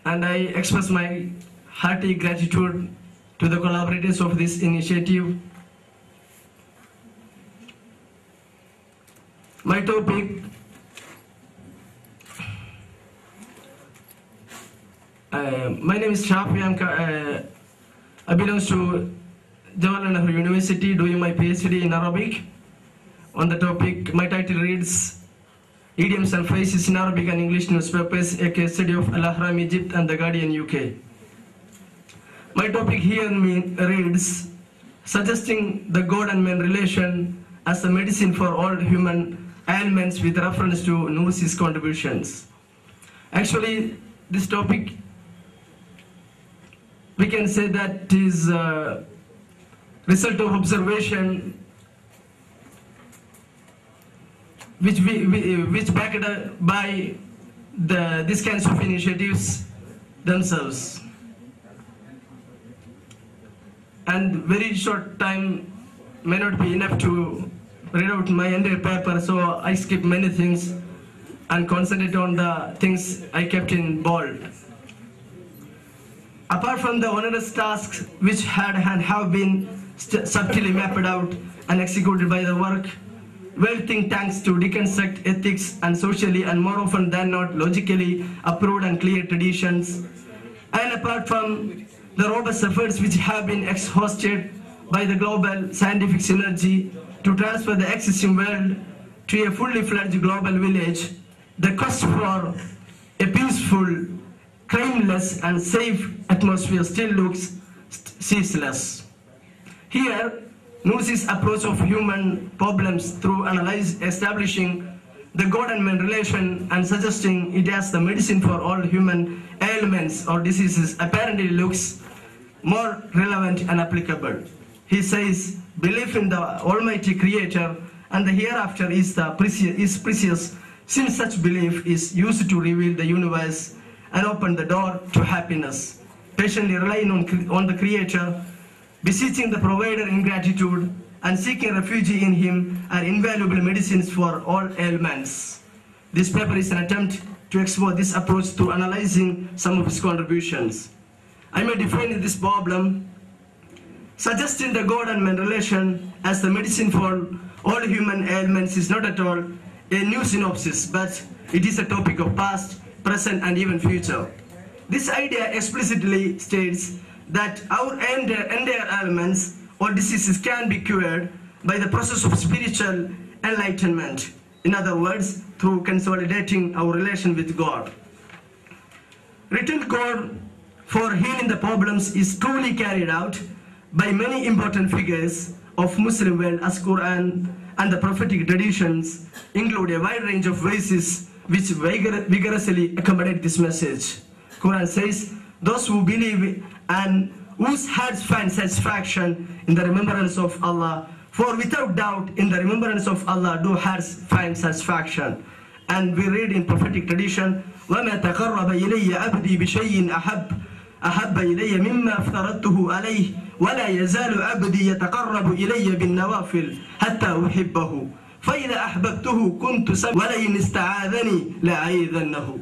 and I express my hearty gratitude to the collaborators of this initiative. My topic, my name is Shafi. I belong to Jawaharlal Nehru University, doing my PhD in Arabic. On the topic, my title reads Idioms and Phrases in Arabic and English Newspapers, a case study of Al-Ahram, Egypt and The Guardian, UK. My topic here reads Suggesting the God and man relation as a medicine for all human ailments, with reference to Nursi's contributions. Actually, this topic, we can say that is a result of observation which backed by these kinds of initiatives themselves. And very short time may not be enough to read out my entire paper, so I skip many things and concentrate on the things I kept in bold. Apart from the onerous tasks which had and have been subtly mapped out and executed by the work, well think tanks to deconstruct ethics and socially and more often than not logically approved and clear traditions, and apart from the robust efforts which have been exhausted by the global scientific synergy to transfer the existing world to a fully fledged global village, the quest for a peaceful, crimeless and safe atmosphere still looks ceaseless. Here, Nursi's approach of human problems through establishing the God and man relation and suggesting it as the medicine for all human ailments or diseases apparently looks more relevant and applicable. He says, belief in the Almighty Creator and the hereafter is precious, since such belief is used to reveal the universe and open the door to happiness. Patiently relying on the Creator, beseeching the Provider in gratitude, and seeking refuge in Him are invaluable medicines for all ailments. This paper is an attempt to explore this approach through analyzing some of his contributions. I may define this problem suggesting the God and man relation as the medicine for all human ailments is not at all a new synopsis, but it is a topic of past, present, and even future. This idea explicitly states that our entire ailments or diseases can be cured by the process of spiritual enlightenment. In other words, through consolidating our relation with God. Written code for healing the problems is truly carried out by many important figures of Muslim world, as Quran and the prophetic traditions include a wide range of voices which vigorously accommodate this message. Quran says, those who believe and whose hearts find satisfaction in the remembrance of Allah, for without doubt in the remembrance of Allah do hearts find satisfaction. And we read in prophetic tradition, وَمَا تَقَرَّبَ إِلَيَّ عَبْدِي بِشَيْءٍ أَحَبَّ إِلَيَّ مِمَّا افْتَرَضْتُهُ عَلَيْهِ وَلَا يَزَالُ عَبْدِي يَتَقَرَّبُ إِلَيَّ بِالنَّوَافِلِ حَتَّى أُحِبَّهُ فَإِذَا أَحْبَبْتُهُ كُنْتُ سَمْعَهُ وَلَئِنِ اسْتَعَاذَنِي لَأُعِيذَنَّهُ.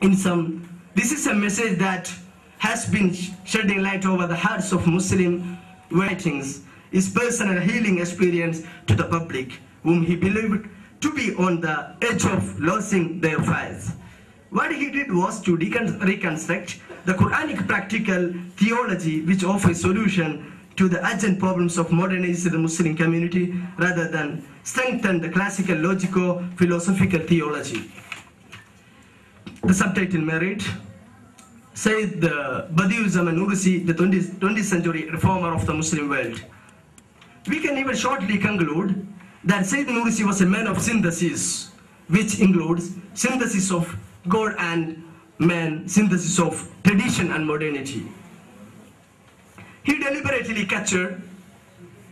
In sum, this is a message that has been shedding light over the hearts of Muslim writings, his personal healing experience to the public, whom he believed to be on the edge of losing their faith. What he did was to reconstruct the Quranic practical theology which offers solution to the urgent problems of modernized Muslim community rather than strengthen the classical logico-philosophical theology. The subtitle merit said the Badi'u-Zaman Nursi, the 20th century reformer of the Muslim world. We can even shortly conclude that Sayyid Nursi was a man of synthesis, which includes synthesis of God and man, synthesis of tradition and modernity. He deliberately captured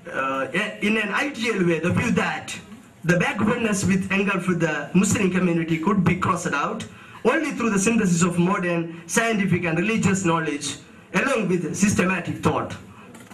in an ideal way the view that the backwardness which engulfed the Muslim community could be crossed out only through the synthesis of modern scientific and religious knowledge along with systematic thought.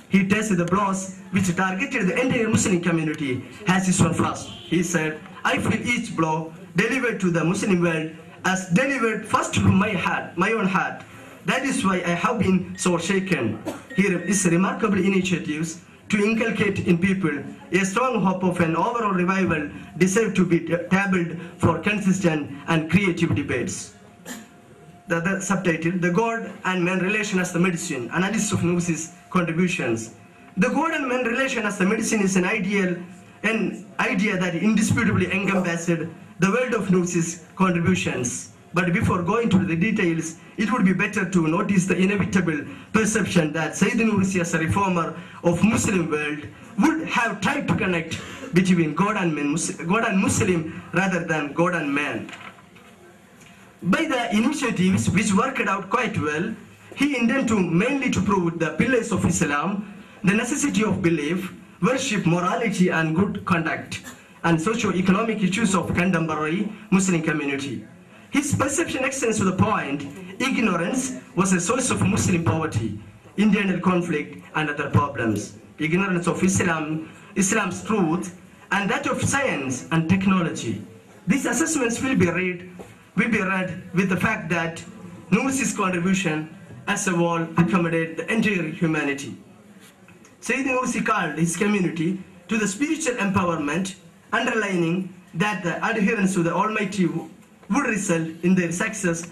He tested the blows which targeted the entire Muslim community as his one first. He said, I feel each blow delivered to the Muslim world as delivered first from my heart, my own heart. That is why I have been so shaken. Here is remarkable initiatives to inculcate in people a strong hope of an overall revival deserve to be tabled for consistent and creative debates. The subtitle, The God and Man Relation as the Medicine, Analysis of Nursi's Contributions. The God and Man Relation as the Medicine is an idea that indisputably encompassed the world of Nursi's contributions. But before going to the details, it would be better to notice the inevitable perception that Sayyid Nursi as a reformer of Muslim world would have tried to connect between God and Muslim rather than God and man. By the initiatives which worked out quite well, he intended to mainly to prove the pillars of Islam, the necessity of belief, worship, morality and good conduct, and socio-economic issues of contemporary Muslim community. His perception extends to the point, ignorance was a source of Muslim poverty, internal conflict and other problems. Ignorance of Islam's truth, and that of science and technology. These assessments will be read with the fact that Nursi's contribution as a whole accommodate the entire humanity. Sayyid Nursi called his community to the spiritual empowerment, underlining that the adherence to the Almighty would result in their success.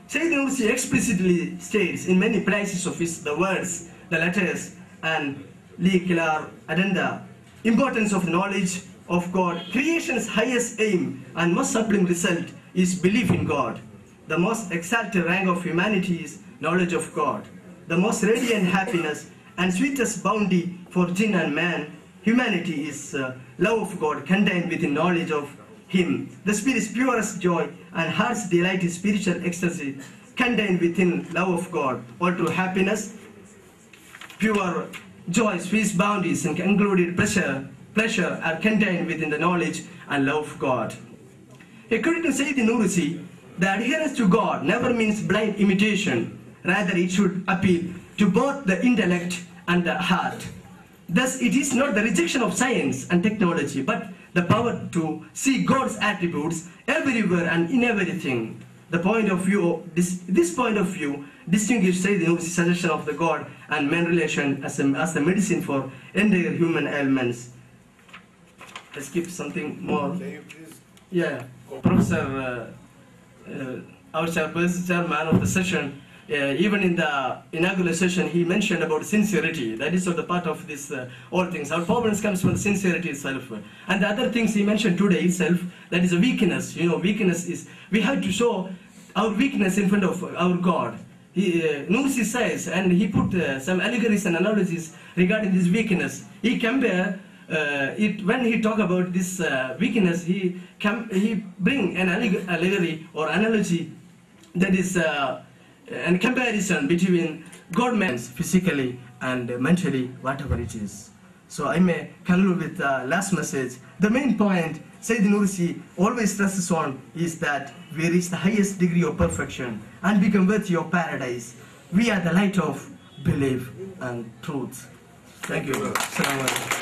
Sayyid Nursi explicitly states in many places of the words, the letters, and legal addenda, importance of knowledge of God. Creation's highest aim and most sublime result is belief in God. The most exalted rank of humanity is knowledge of God. The most radiant happiness and sweetest bounty for jinn and man, humanity is love of God contained within knowledge of Him. The spirit's purest joy and heart's delight is spiritual ecstasy contained within love of God. All true happiness, pure joy, sweet bounties, and concluded pleasure are contained within the knowledge and love of God. According to Sayyid Nursi, the adherence to God never means blind imitation. Rather, it should appeal to both the intellect and the heart. Thus, it is not the rejection of science and technology, but the power to see God's attributes everywhere and in everything. The point of view, this point of view distinguishes Sayyid Nursi's suggestion of the God and man relation as the medicine for entire human ailments. Let's keep something more. Yeah, Professor, our chairman of the session, even in the inaugural session, he mentioned about sincerity. That is the part of this all things. Our problems comes from sincerity itself. And the other things he mentioned today itself, that is a weakness. You know, weakness is, we have to show our weakness in front of our God. Nursi says, and he put some allegories and analogies regarding this weakness. He compare it, when he talk about this weakness, he bring an allegory or analogy that is and comparison between God-man's physically and mentally, whatever it is. So I may conclude with the last message. The main point Sayyid Nursi always stresses on is that we reach the highest degree of perfection and become worthy of paradise. We are the light of belief and truth. Thank you. Assalamu alaikum.